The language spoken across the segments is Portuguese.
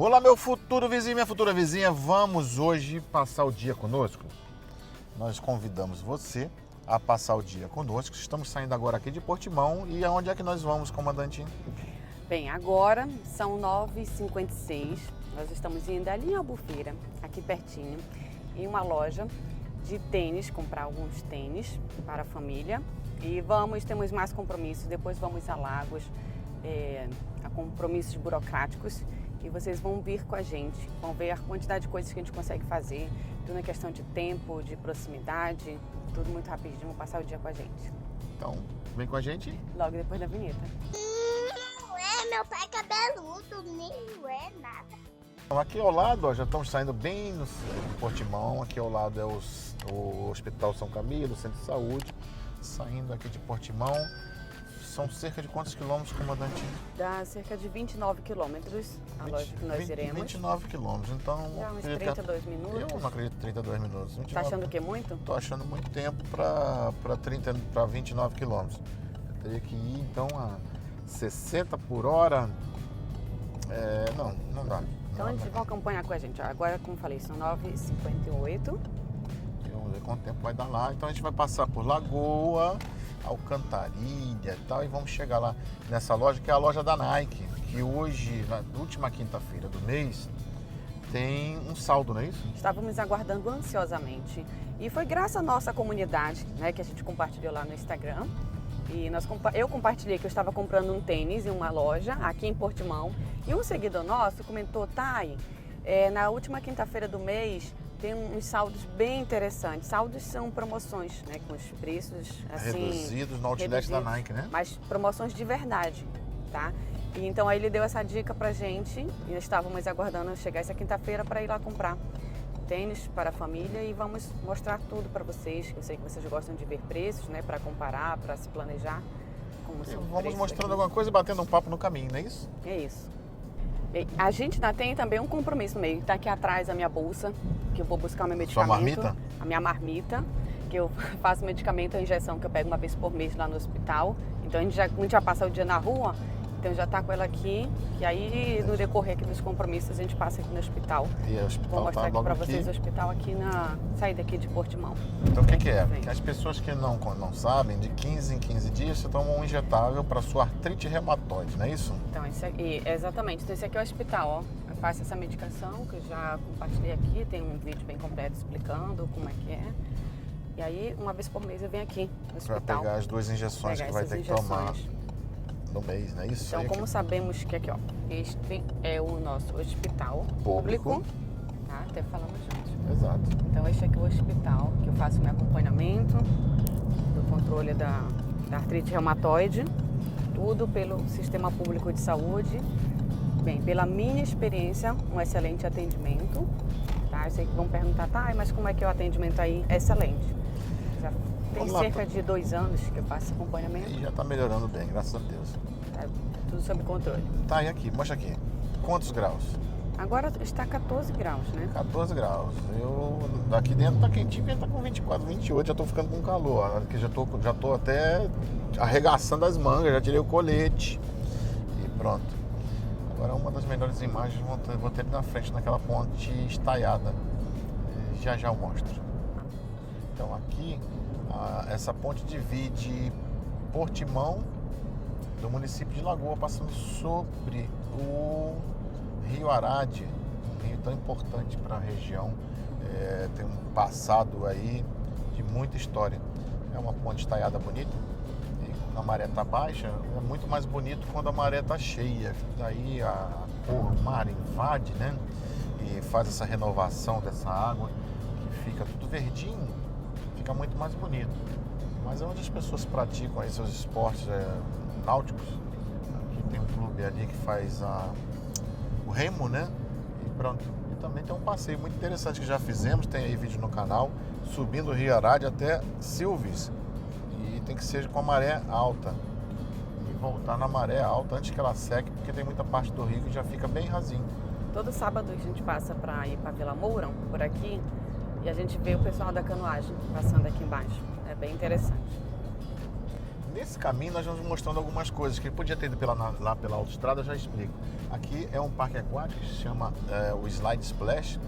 Olá, meu futuro vizinho, minha futura vizinha, vamos hoje passar o dia conosco? Nós convidamos você a passar o dia conosco. Estamos saindo agora aqui de Portimão e aonde é que nós vamos, comandante? Bem, agora são 9h56, nós estamos indo ali em Albufeira, aqui pertinho, em uma loja de tênis, comprar alguns tênis para a família e temos mais compromissos, depois vamos a Lagos, a compromissos burocráticos e vocês vão vir com a gente, vão ver a quantidade de coisas que a gente consegue fazer, tudo na questão de tempo, de proximidade, tudo muito rapidinho, vão passar o dia com a gente. Então, vem com a gente. Logo depois da vinheta. Não é, meu pai é cabeludo, nem é nada. Então, aqui ao lado, ó, já estamos saindo bem no centro de Portimão. Aqui ao lado é o Hospital São Camilo, o Centro de Saúde. Saindo aqui de Portimão. São cerca de quantos quilômetros, comandante? Dá cerca de 29 quilômetros a loja que nós iremos. 29 quilômetros, então... Dá uns 32 minutos. Eu não acredito em 32 minutos. 29... Tá achando que é muito? Tô achando muito tempo para 29 quilômetros. Eu teria que ir, então, a 60 por hora. Não dá. Então a gente vai acompanhar com a gente. Agora, como falei, são 9h58. Vamos ver quanto tempo vai dar lá. Então a gente vai passar por Lagoa, Alcantarilha e tal, e vamos chegar lá nessa loja, que é a loja da Nike, que hoje, na última quinta-feira do mês, tem um saldo, não é isso? Estávamos aguardando ansiosamente. E foi graças à nossa comunidade, né, que a gente compartilhou lá no Instagram. E eu compartilhei que eu estava comprando um tênis em uma loja aqui em Portimão. E um seguidor nosso comentou, Thay, na última quinta-feira do mês tem uns saldos bem interessantes. Saldos são promoções, né, com os preços assim, reduzidos no outlet da Nike, né? Mas promoções de verdade, tá? E então aí ele deu essa dica pra gente e nós estávamos aguardando chegar essa quinta-feira para ir lá comprar tênis para a família e vamos mostrar tudo para vocês. Eu sei que vocês gostam de ver preços, né, para comparar, para se planejar. Vamos mostrando alguma coisa e batendo um papo no caminho, não é isso? É isso. Bem, a gente ainda tem também um compromisso no meio. Está aqui atrás a minha bolsa, que eu vou buscar o meu medicamento. Sua marmita? A minha marmita, que eu faço medicamento, a injeção que eu pego uma vez por mês lá no hospital. Então a gente já passa o dia na rua, então já está com ela aqui. E aí no decorrer aqui dos compromissos a gente passa aqui no hospital. E o hospital vou mostrar tá aqui para logo vocês aqui. o hospital aqui na saída aqui de Portimão. Então o que é? As pessoas que não sabem, de 15 em 15 dias você toma um injetável para sua artrite reumatoide, não é isso? Então esse aqui, exatamente, então esse aqui é o hospital, ó. Eu faço essa medicação que eu já compartilhei aqui, tem um vídeo bem completo explicando como é que é. E aí, uma vez por mês eu venho aqui no hospital. Para pegar as duas injeções que vai ter que tomar no mês, não é isso? Então, como sabemos que aqui, ó, este é o nosso hospital público, tá? Até falamos juntos. Exato. Então, este aqui é o hospital que eu faço meu acompanhamento do controle da artrite reumatoide, tudo pelo Sistema Público de Saúde. Bem, pela minha experiência, um excelente atendimento, tá? Eu sei que vão perguntar, tá, mas como é que é o atendimento aí? Excelente. Já tem cerca de 2 anos que eu faço esse acompanhamento. E já está melhorando bem, graças a Deus. Tá tudo sob controle. Tá, e aqui, mostra aqui. Quantos graus? Agora está 14 graus, né? 14 graus. Daqui dentro tá quentinho, porque tá com 24, 28, já tô ficando com calor. Aqui já tô até arregaçando as mangas, já tirei o colete. E pronto. Agora uma das melhores imagens vou ter na frente, naquela ponte estaiada. Já eu mostro. Então aqui, essa ponte divide Portimão do município de Lagoa, passando sobre o Rio Arade, um rio tão importante para a região. Tem um passado aí de muita história. É uma ponte estaiada bonita. E quando a maré está baixa, é muito mais bonito quando a maré está cheia. Daí a cor, o mar invade, né? E faz essa renovação dessa água, que fica tudo verdinho, fica muito mais bonito. Mas é onde as pessoas praticam aí seus esportes náuticos. Aqui tem um clube ali que faz o remo, né? E pronto. E também tem um passeio muito interessante que já fizemos, tem aí vídeo no canal, subindo o Rio Arade até Silves. E tem que ser com a maré alta. E voltar na maré alta antes que ela seque, porque tem muita parte do rio que já fica bem rasinho. Todo sábado a gente passa para ir para Vila Mourão, por aqui, e a gente vê o pessoal da canoagem passando aqui embaixo. É bem interessante. Nesse caminho nós vamos mostrando algumas coisas que podia ter ido lá pela autoestrada, eu já explico. Aqui é um parque aquático que se chama o Slide Splash.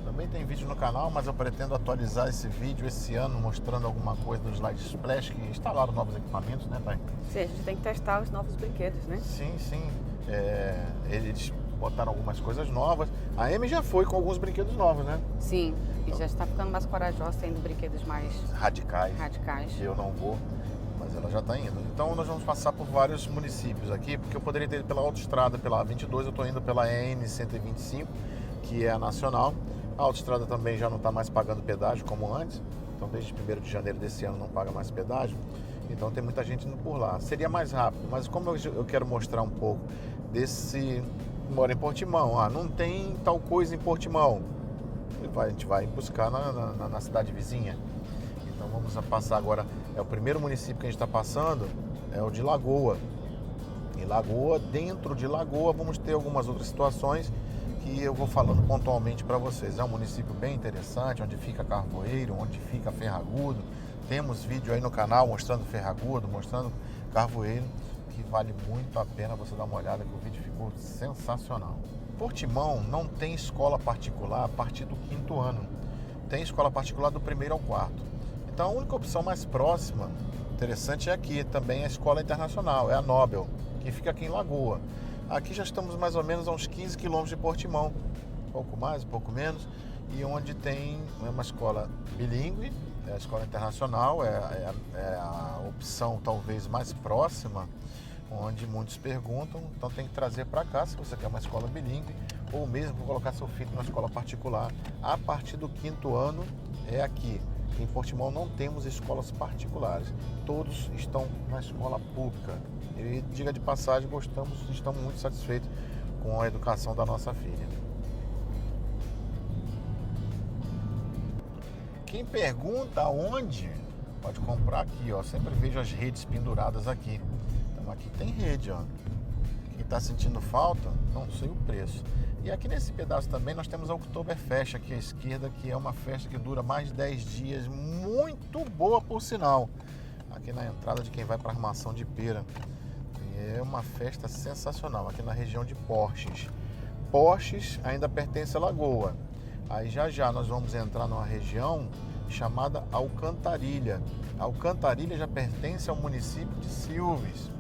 Também tem vídeo no canal, mas eu pretendo atualizar esse vídeo esse ano, mostrando alguma coisa do Slide Splash, que instalaram novos equipamentos, né, pai? Sim, a gente tem que testar os novos brinquedos, né? Sim, sim. Eles botaram algumas coisas novas. A Amy já foi com alguns brinquedos novos, né? Sim, e já está ficando mais corajosa, tendo brinquedos mais Radicais. Eu não vou, mas ela já está indo. Então nós vamos passar por vários municípios aqui, porque eu poderia ter ido pela autoestrada, pela A22, eu estou indo pela N125, que é a nacional. A autoestrada também já não está mais pagando pedágio como antes, então desde 1º de janeiro desse ano não paga mais pedágio, então tem muita gente indo por lá. Seria mais rápido, mas como eu quero mostrar um pouco desse... Mora em Portimão, não tem tal coisa em Portimão, a gente vai buscar na cidade vizinha. Então vamos passar agora, o primeiro município que a gente está passando é o de Lagoa. Em Lagoa, dentro de Lagoa, vamos ter algumas outras situações que eu vou falando pontualmente para vocês. É um município bem interessante, onde fica Carvoeiro, onde fica Ferragudo. Temos vídeo aí no canal mostrando Ferragudo, mostrando Carvoeiro, que vale muito a pena você dar uma olhada, que o vídeo ficou sensacional. Portimão não tem escola particular a partir do 5º ano. Tem escola particular do 1º ao 4º. Então a única opção mais próxima, interessante, é aqui também a escola internacional, é a Nobel, que fica aqui em Lagoa. Aqui já estamos mais ou menos a uns 15 quilômetros de Portimão, um pouco mais, um pouco menos, e onde tem uma escola bilíngue, a escola internacional, é a opção talvez mais próxima, onde muitos perguntam, então tem que trazer para cá se você quer uma escola bilíngue, ou mesmo colocar seu filho numa escola particular. A partir do 5º ano é aqui. Em Portimão não temos escolas particulares, todos estão na escola pública. E diga de passagem, estamos muito satisfeitos com a educação da nossa filha. Quem pergunta onde, pode comprar aqui, ó. Sempre vejo as redes penduradas aqui. Então aqui tem rede, ó. Quem está sentindo falta, não sei o preço. E aqui nesse pedaço também nós temos a Oktoberfest aqui à esquerda, que é uma festa que dura mais de 10 dias, muito boa por sinal. Aqui na entrada de quem vai para a Armação de Pera. É uma festa sensacional, aqui na região de Porches. Porches ainda pertence a Lagoa. Aí já nós vamos entrar numa região chamada Alcantarilha. Alcantarilha já pertence ao município de Silves,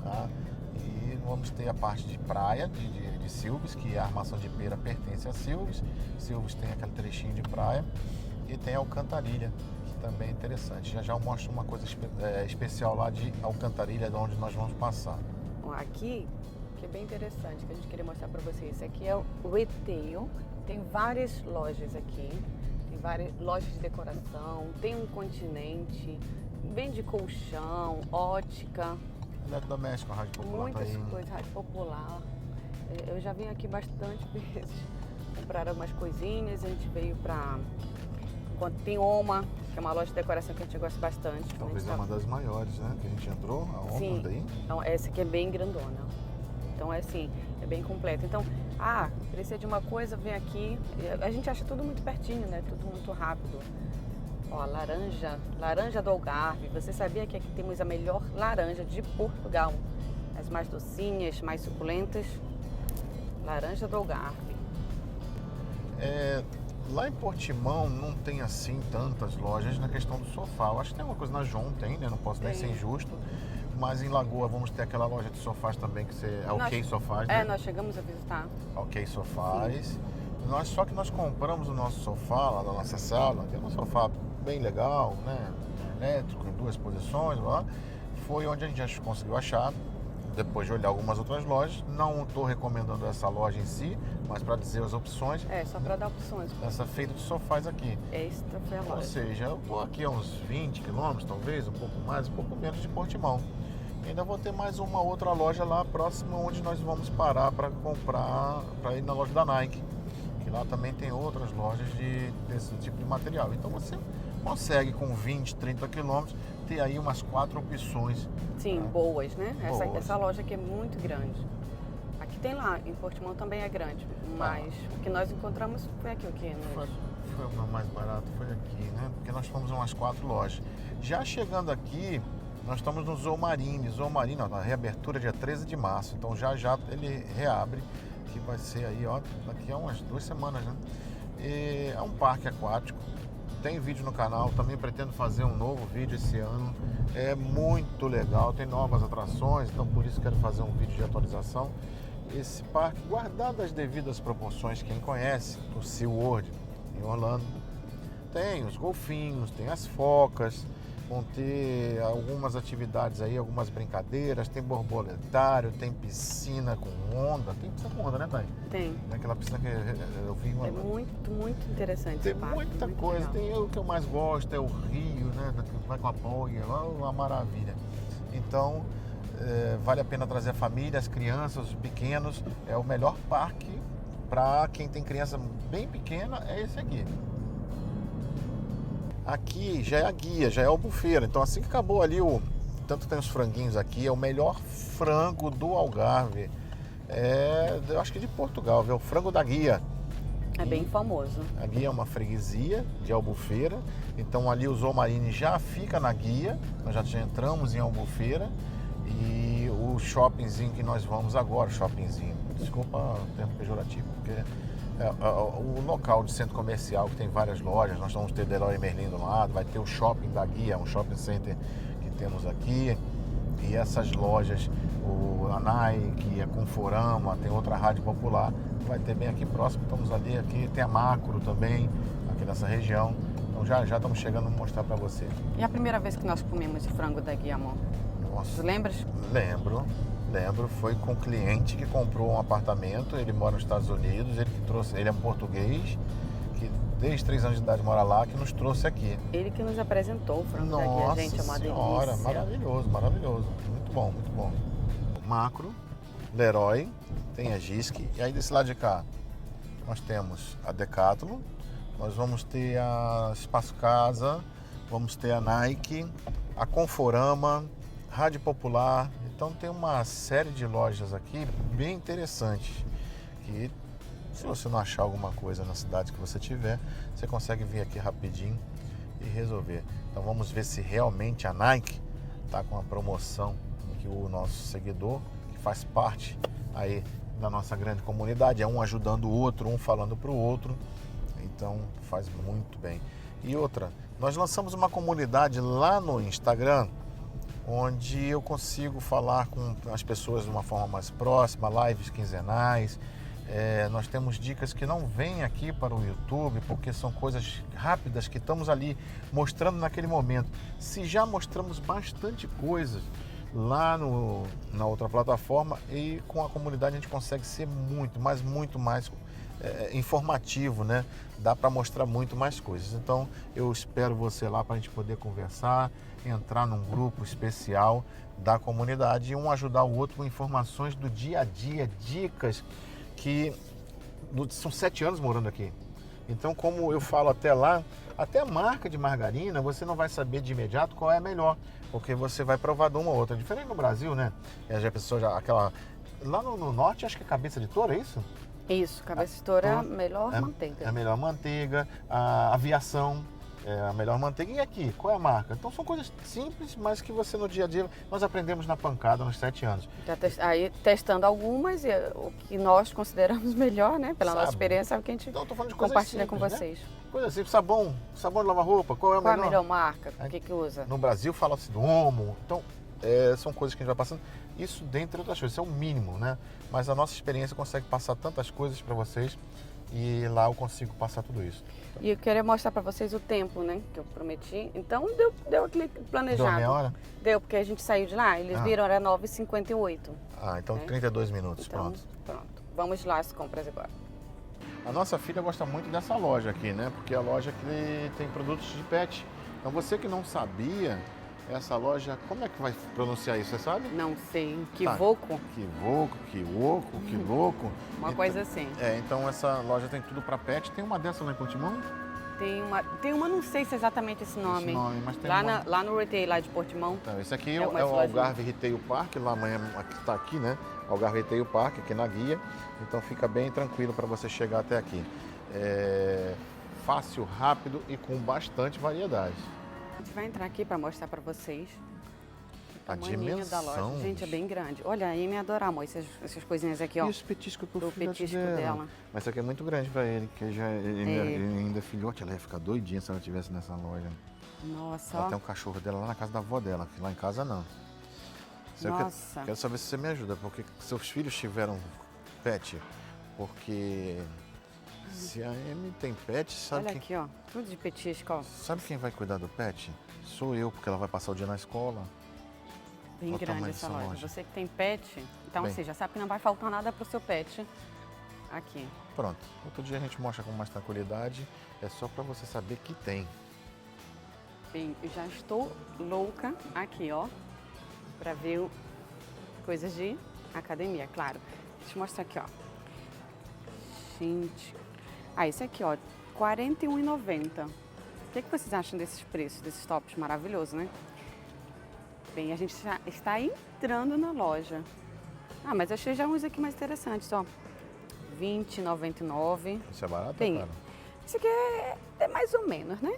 tá? E vamos ter a parte de praia de Silves, que a Armação de Pera pertence a Silves. Silves tem aquele trechinho de praia. E tem Alcantarilha, que também é interessante. Já eu mostro uma coisa especial lá de Alcantarilha, de onde nós vamos passar. Aqui, que é bem interessante, que a gente queria mostrar para vocês. Aqui é o retail, tem várias lojas aqui, tem várias lojas de decoração, tem um continente, vende colchão, ótica. Eletrodoméstico, rádio popular. Muitas coisas, rádio popular. Eu já vim aqui bastante vezes comprar algumas coisinhas, a gente veio para... Tem Oma, que é uma loja de decoração que a gente gosta bastante. Talvez é uma das maiores, né? Que a gente entrou, a Oma. Sim, daí. então essa aqui é bem grandona. Então é assim, é bem completa. Então, precisa de uma coisa, vem aqui. A gente acha tudo muito pertinho, né? Tudo muito rápido. Ó, laranja do Algarve. Você sabia que aqui temos a melhor laranja de Portugal? As mais docinhas, mais suculentas. Laranja do Algarve. Lá em Portimão não tem assim tantas lojas na questão do sofá. Eu acho que tem uma coisa na João, tem, né? Não posso nem ser injusto. Mas em Lagoa vamos ter aquela loja de sofás também, que é OK Sofás, né? Nós chegamos a visitar. OK Sofás. Só que nós compramos o nosso sofá lá da nossa sala, que é um sofá bem legal, né? Elétrico, em 2 posições, lá. Foi onde a gente já conseguiu achar. Depois de olhar algumas outras lojas, não estou recomendando essa loja em si, mas para dizer as opções. Só para dar opções. Essa feita de sofás aqui. Esta foi a loja. Ou seja, eu estou aqui a uns 20 quilômetros, talvez, um pouco mais, um pouco menos de Portimão. E ainda vou ter mais uma outra loja lá próxima, onde nós vamos parar para comprar, para ir na loja da Nike. Que lá também tem outras lojas desse tipo de material. Então você consegue com 20, 30 quilômetros ter aí umas 4 opções. Sim, boas, né? Boas. Essa loja aqui é muito grande. Aqui tem lá, em Portimão também é grande, mas o que nós encontramos foi aqui, o que? Foi o mais barato, foi aqui, né? Porque nós fomos a umas 4 lojas. Já chegando aqui, Nós estamos no Zoomarine. Zoomarine, ó, na reabertura dia 13 de março. Então já ele reabre, que vai ser aí, ó, daqui a umas 2 semanas, né? E é um parque aquático. Tem vídeo no canal, também pretendo fazer um novo vídeo esse ano. É muito legal, tem novas atrações, então por isso quero fazer um vídeo de atualização. Esse parque, guardado as devidas proporções, quem conhece, o SeaWorld em Orlando, tem os golfinhos, tem as focas, vão ter algumas atividades aí, algumas brincadeiras, tem borboletário, tem piscina com onda. Tem piscina com onda, né, Thay? Tem. Aquela piscina que eu vi uma... É muito interessante Tem esse parque, muita muito coisa. legal. Tem o que eu mais gosto, é o rio, né? Vai com a boia, uma maravilha. Então, vale a pena trazer a família, as crianças, os pequenos. É o melhor parque para quem tem criança bem pequena, é esse aqui. Aqui já é a guia, já é a Albufeira. Então assim que acabou ali tanto tem os franguinhos aqui, é o melhor frango do Algarve. Eu acho que de Portugal, viu? O frango da guia. É bem famoso. A guia é uma freguesia de Albufeira. Então ali o Zoomarine já fica na guia. Nós já entramos em Albufeira. E o shoppingzinho que nós vamos agora, shoppingzinho, desculpa o termo pejorativo, porque o local de centro comercial que tem várias lojas. Nós vamos ter Leroy Merlin do lado, vai ter o shopping da guia, um shopping center que temos aqui, e essas lojas, a Nike, a Conforama, tem outra rádio popular, vai ter bem aqui próximo. Estamos ali, aqui tem a Macro também, aqui nessa região. Então já estamos chegando a mostrar para você. E a primeira vez que nós comemos o frango da guia, amor? Nossa, Tu lembras? Lembro. Foi com um cliente que comprou um apartamento. Ele mora nos Estados Unidos. Ele é um português que desde 3 anos de idade mora lá, que nos trouxe aqui. Ele que nos apresentou o frango da guia, Nossa gente, é uma senhora, delícia. maravilhoso. Muito bom. Macro, Leroy, tem a Gisk. E aí desse lado de cá nós temos a Decathlon, nós vamos ter a Espaço Casa, vamos ter a Nike, a Conforama, Rádio Popular. Então tem uma série de lojas aqui bem interessantes, que se você não achar alguma coisa na cidade que você tiver, você consegue vir aqui rapidinho e resolver. Então vamos ver se realmente a Nike está com a promoção, que o nosso seguidor, que faz parte aí da nossa grande comunidade, é um ajudando o outro, um falando para o outro, então faz muito bem. E outra, nós lançamos uma comunidade lá no Instagram, onde eu consigo falar com as pessoas de uma forma mais próxima, lives quinzenais. Nós temos dicas que não vêm aqui para o YouTube, porque são coisas rápidas que estamos ali mostrando naquele momento. Se já mostramos bastante coisa lá na outra plataforma, e com a comunidade a gente consegue ser muito mais informativo, né? Dá para mostrar muito mais coisas. Então eu espero você lá para a gente poder conversar, entrar num grupo especial da comunidade e um ajudar o outro com informações do dia a dia, dicas que são 7 anos morando aqui. Então, como eu falo até lá, até a marca de margarina você não vai saber de imediato qual é a melhor, porque você vai provar de uma ou outra. Diferente no Brasil, né? A pessoa lá no norte, acho que é cabeça de touro, é isso? Isso, cabeça de touro é a melhor manteiga. É a melhor manteiga, a aviação é a melhor manteiga. E aqui, qual é a marca? Então são coisas simples, mas que você no dia a dia, nós aprendemos na pancada nos 7 anos. Aí testando algumas, e o que nós consideramos melhor, né? Pela nossa Sabe? experiência, é o que a gente Então, tô falando de coisas compartilha simples, com né? vocês. Coisa simples, sabão de lavar roupa, qual é a Qual melhor? a melhor marca? O que usa? No Brasil fala-se do Omo. Então, são coisas que a gente vai passando. Isso dentre outras coisas, isso é o mínimo, né? Mas a nossa experiência consegue passar tantas coisas para vocês, e lá eu consigo passar tudo isso. E eu queria mostrar para vocês o tempo, né? Que eu prometi. Então deu aquele planejado. Deu meia hora? Deu, porque a gente saiu de lá, eles viram, era 9h58. Então né? 32 minutos, Então, pronto. Vamos lá as compras agora. A nossa filha gosta muito dessa loja aqui, né? Porque é a loja que tem produtos de pet. Então você que não sabia, essa loja, como é que vai pronunciar isso, você sabe? Não sei, Kivoco? Kivoco. Uma coisa assim. Então essa loja tem tudo para pet. Tem uma dessa lá em Portimão? Tem uma, não sei se é exatamente esse nome. Mas tem lá no Retail, lá de Portimão. Então, esse aqui é o Algarve Retail Park, lá amanhã está aqui, né? Algarve Retail Park, aqui na guia. Então fica bem tranquilo para você chegar até aqui. Fácil, rápido e com bastante variedade. A gente vai entrar aqui para mostrar para vocês tamanho da loja. dimensão. Gente, é bem grande. Olha, a Amy ia adorar, amor, essas coisinhas aqui, ó. E esse petisco pro Pro filhote petisco dela. dela. Mas isso aqui é muito grande pra ele, porque ele ainda é filhote, ela ia ficar doidinha se ela estivesse nessa loja. Nossa, Ela ó. tem um cachorro dela lá na casa da avó dela, que lá em casa não. Nossa. Quero saber se você me ajuda, porque seus filhos tiveram pet, porque se a Amy tem pet, Olha aqui, ó. Tudo de petisco, ó. sabe quem vai cuidar do pet? Sou eu, porque ela vai passar o dia na escola. Bem Olha o grande tamanho essa dessa loja. loja. Você que tem pet, então Bem. assim, já sabe que não vai faltar nada pro seu pet aqui. Pronto, outro dia a gente mostra com mais tranquilidade, é só pra você saber que tem. Bem, eu já estou louca aqui, ó, pra ver coisas de academia, claro. Deixa eu mostrar aqui, ó. Gente. Ah, esse aqui, ó, R$ 41,90. O que vocês acham desses preços, desses tops maravilhosos, né? Bem, a gente já está entrando na loja. Ah, mas achei já uns aqui mais interessantes, ó. R$ 20,99. Isso é barato, Bem, cara? esse aqui é mais ou menos, né?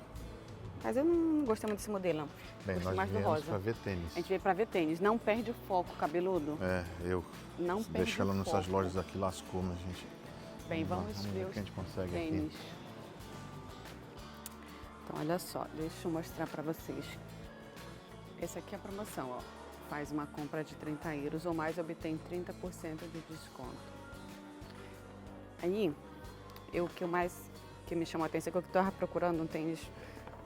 Mas eu não gostei muito desse modelo, não. Bem, Gostei nós mais do viemos rosa. pra ver tênis. A gente veio pra ver tênis. Não perde o foco, cabeludo. É, eu Não perde deixei ela o nessas foco. lojas aqui, lascou, mas gente. Bem, vamos ver o os que a gente consegue tênis. aqui. Então, olha só, deixa eu mostrar pra vocês. Esse aqui é a promoção, ó. Faz uma compra de 30 euros ou mais, obtém 30% de desconto. Aí, o que me chamou a atenção é que eu estava procurando um tênis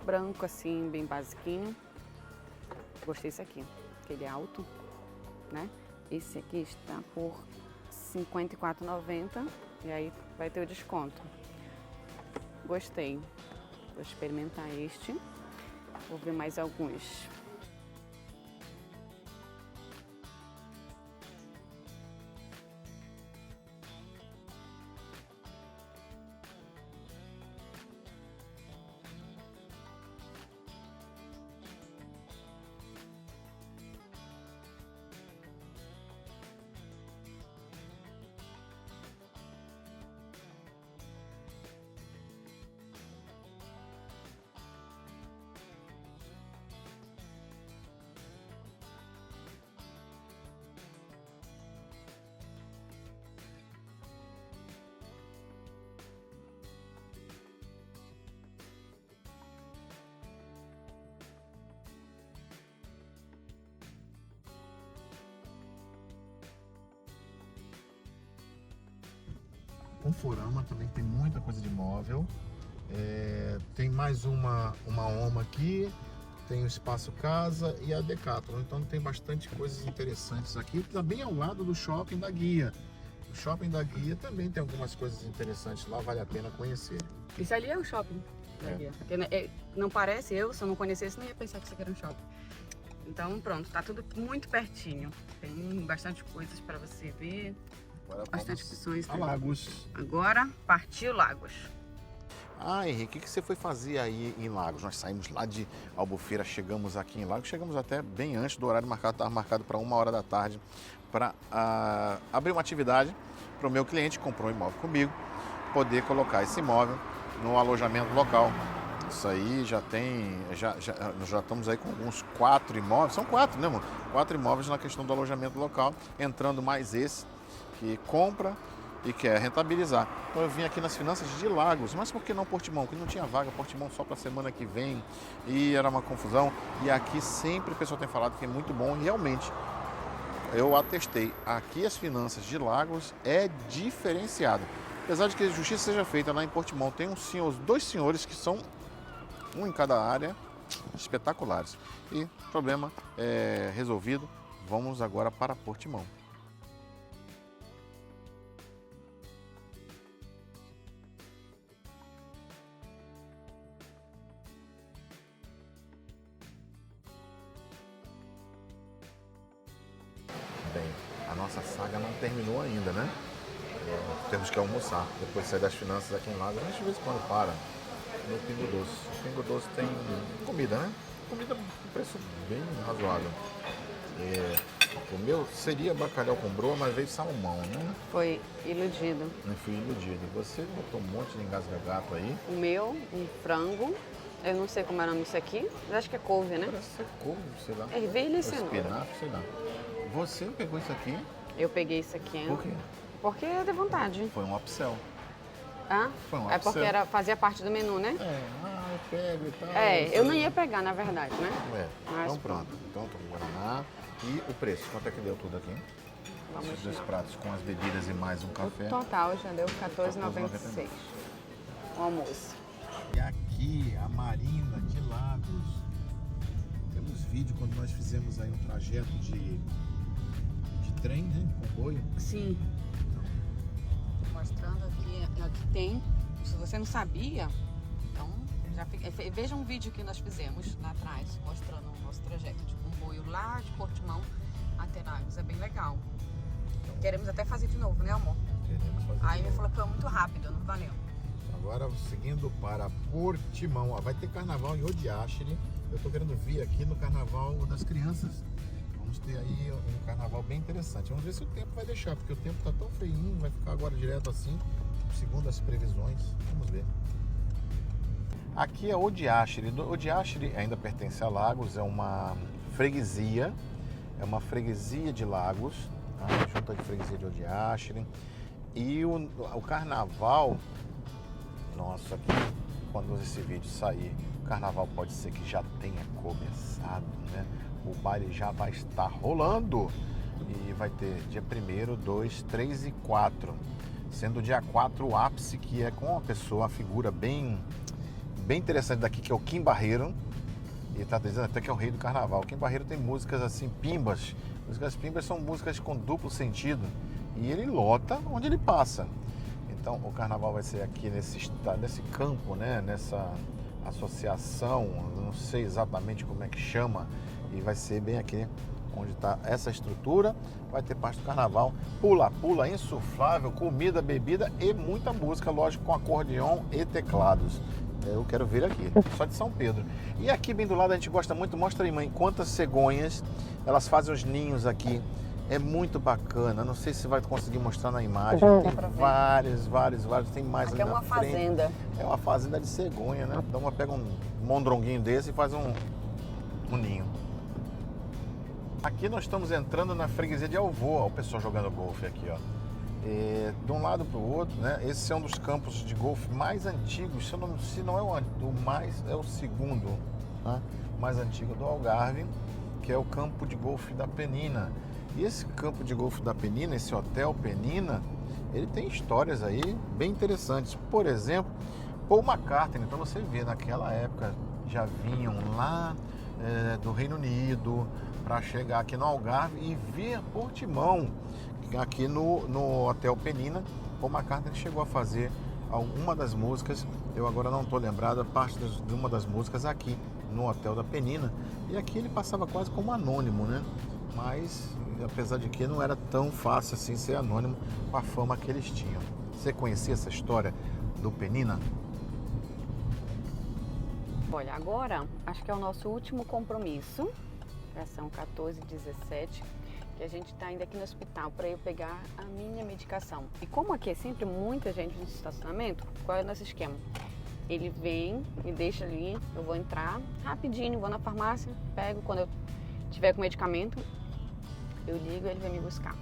branco, assim, bem basiquinho. Gostei desse aqui, que ele é alto, né? Esse aqui está por R$ 54,90 e aí vai ter o desconto. Gostei. Vou experimentar este. Vou ver mais alguns. Conforama também tem muita coisa de móvel. Tem mais uma OMA aqui, tem o Espaço Casa e a Decathlon. Então tem bastante coisas interessantes aqui. Está bem ao lado do Shopping da Guia. O Shopping da Guia também tem algumas coisas interessantes lá, vale a pena conhecer. Isso ali é um shopping. Porque não parece, se eu não conhecesse, não ia pensar que isso aqui era um shopping. Então pronto, tá tudo muito pertinho. Tem bastante coisas para você ver. Agora Bastante vamos opções. a Lagos. Agora partiu Lagos. Ah, Henrique, o que você foi fazer aí em Lagos? Nós saímos lá de Albufeira, chegamos aqui em Lagos, chegamos até bem antes do horário marcado, estava marcado para 1h da tarde, para abrir uma atividade para o meu cliente que comprou um imóvel comigo, poder colocar esse imóvel no alojamento local. Isso aí já tem, nós já estamos aí com uns 4 imóveis, são 4, né, amor? 4 imóveis na questão do alojamento local, entrando mais esse que compra e quer rentabilizar. Então eu vim aqui nas finanças de Lagos, mas por que não Portimão? Porque não tinha vaga, Portimão só para a semana que vem e era uma confusão. E aqui sempre o pessoal tem falado que é muito bom e realmente eu atestei. Aqui as finanças de Lagos é diferenciado. Apesar de que a justiça seja feita lá em Portimão, tem dois senhores que são um em cada área, espetaculares. E problema resolvido, vamos agora para Portimão. Bem, a nossa saga não terminou ainda, né? Temos que almoçar. Depois de sair das finanças aqui em Lagos, a gente de vez em quando para no Pingo Doce. O Pingo Doce tem comida, né? Comida com preço bem razoável. O meu seria bacalhau com broa, mas veio salmão, né? Foi iludido. Eu fui iludido. Você botou um monte de engasga-gato aí. O meu, um frango, Eu não sei como é o nome disso aqui, mas acho que é couve, né? Parece ser couve, sei lá. Ervilha e cenoura. Espinafre, sei lá. Você pegou isso aqui? Eu peguei isso aqui. Por quê? Porque é de vontade. Foi um upsell. Ah? Foi um É porque upsell. fazia parte do menu, né? Eu pego e tal. É, eu não ia pegar, na verdade, né? Mas Então pronto. Então tô com Guaraná. E o preço, quanto é que deu tudo aqui? Vamos Esses 2 lá. pratos com as bebidas e mais um café. O total já deu R$14,96. O almoço. E aqui, a Marina de Lagos. Temos vídeo quando nós fizemos aí um trajeto de trem, né? De comboio. Sim. Mostrando aqui tem. Se você não sabia, então já fica, veja um vídeo que nós fizemos lá atrás, mostrando o nosso trajeto de comboio lá de Portimão até Lagos. É bem legal. Queremos até fazer de novo, né, amor? Queremos fazer Aí de me novo. falou que foi muito rápido, não valeu. Agora seguindo para Portimão. Ó, vai ter carnaval em Odiaxere. Eu tô querendo vir aqui no carnaval das crianças. Vamos ter aí um carnaval bem interessante. Vamos ver se o tempo vai deixar, porque o tempo tá tão feinho, vai ficar agora direto assim, segundo as previsões. Vamos ver. Aqui é Odiaxere. Odiaxere ainda pertence a Lagos, é uma freguesia. É uma freguesia de Lagos, tá? Junta de freguesia de Odiaxere. E o carnaval, nossa, aqui, quando esse vídeo sair, o carnaval pode ser que já tenha começado, né? O baile já vai estar rolando e vai ter dia 1º, 2, 3 e 4. Sendo o dia 4 o ápice, que é com uma figura bem interessante daqui, que é o Kim Barreiro. E tá dizendo até que é o rei do carnaval. O Kim Barreiro tem músicas assim, pimbas. Músicas pimbas são músicas com duplo sentido. E ele lota onde ele passa. Então o carnaval vai ser aqui nesse campo, né? Nessa associação, não sei exatamente como é que chama. E vai ser bem aqui onde está essa estrutura. Vai ter parte do carnaval. Pula-pula, insuflável, comida, bebida e muita música, lógico, com acordeon e teclados. Eu quero ver aqui, só de São Pedro. E aqui bem do lado a gente gosta muito, mostra aí, mãe, quantas cegonhas, elas fazem os ninhos aqui. É muito bacana, não sei se vai conseguir mostrar na imagem. Tem vários, tem mais Aqui ali é uma na frente. fazenda. É uma fazenda de cegonha, né? Então pega um mondronguinho desse e faz um ninho. Aqui nós estamos entrando na freguesia de Alvoa, o pessoal jogando golfe aqui, ó. De um lado para o outro, né? Esse é um dos campos de golfe mais antigos, se não é o mais, é o segundo, né? Mais antigo do Algarve, que é o campo de golfe da Penina. E esse campo de golfe da Penina, esse hotel Penina, ele tem histórias aí bem interessantes. Por exemplo, Paul McCartney, para você ver, naquela época já vinham lá do Reino Unido para chegar aqui no Algarve e vir Portimão. Aqui no Hotel Penina, Paul McCartney chegou a fazer alguma das músicas, eu agora não estou lembrado, parte de uma das músicas aqui no Hotel da Penina. E aqui ele passava quase como anônimo, né? Mas, apesar de que não era tão fácil assim ser anônimo com a fama que eles tinham. Você conhecia essa história do Penina? Olha, agora acho que é o nosso último compromisso, já são 14h17, que a gente está indo aqui no hospital para eu pegar a minha medicação. E como aqui é sempre muita gente no estacionamento, qual é o nosso esquema? Ele vem, me deixa ali, eu vou entrar rapidinho, vou na farmácia, pego, quando eu tiver com medicamento, eu ligo e ele vem me buscar.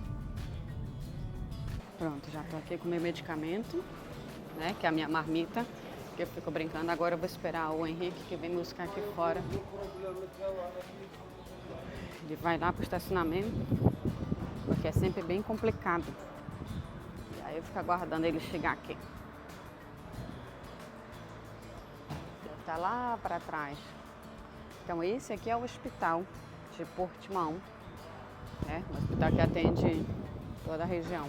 Pronto, já estou aqui com o meu medicamento, né, que é a minha marmita, que eu fico brincando. Agora eu vou esperar o Henrique, que vem me buscar aqui fora. Ele vai lá para o estacionamento, porque é sempre bem complicado. E aí eu fico aguardando ele chegar aqui. Ele está lá para trás. Então esse aqui é o hospital de Portimão, né? Um hospital que atende toda a região.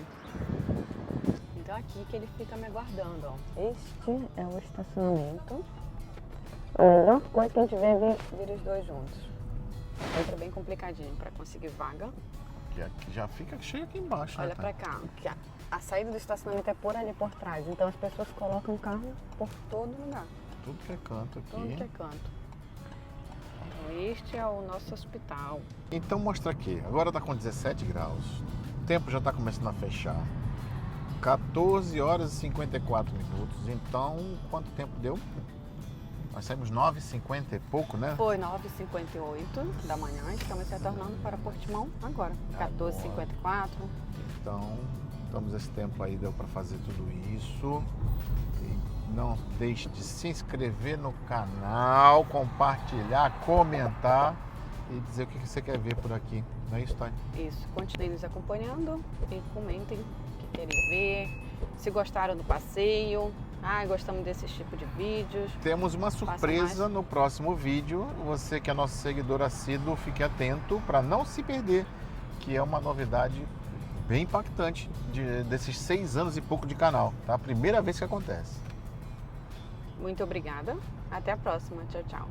Então aqui que ele fica me aguardando, ó. Este é o estacionamento. A melhor coisa que a gente vê é vir os dois juntos. Entra bem complicadinho para conseguir vaga. Que aqui já fica cheio aqui embaixo. Olha né, pra cá, que a saída do estacionamento é por ali por trás. Então as pessoas colocam o carro por todo lugar. Tudo que é canto aqui. Tudo que é canto. Então este é o nosso hospital. Então mostra aqui, agora tá com 17 graus. O tempo já tá começando a fechar. 14 horas e 54 minutos. Então, quanto tempo deu? Nós saímos 9h50 e pouco, né? Foi 9h58 da manhã, estamos retornando para Portimão agora, 14h54. Então, estamos esse tempo aí, deu para fazer tudo isso. E não deixe de se inscrever no canal, compartilhar, comentar e dizer o que você quer ver por aqui. Não é isso, Tânia? Isso, continuem nos acompanhando e comentem o que querem ver, se gostaram do passeio. Gostamos desse tipo de vídeos. Temos uma surpresa no próximo vídeo. Você que é nosso seguidor assíduo, fique atento para não se perder, que é uma novidade bem impactante desses 6 anos e pouco de canal, tá? Primeira vez que acontece. Muito obrigada. Até a próxima. Tchau, tchau.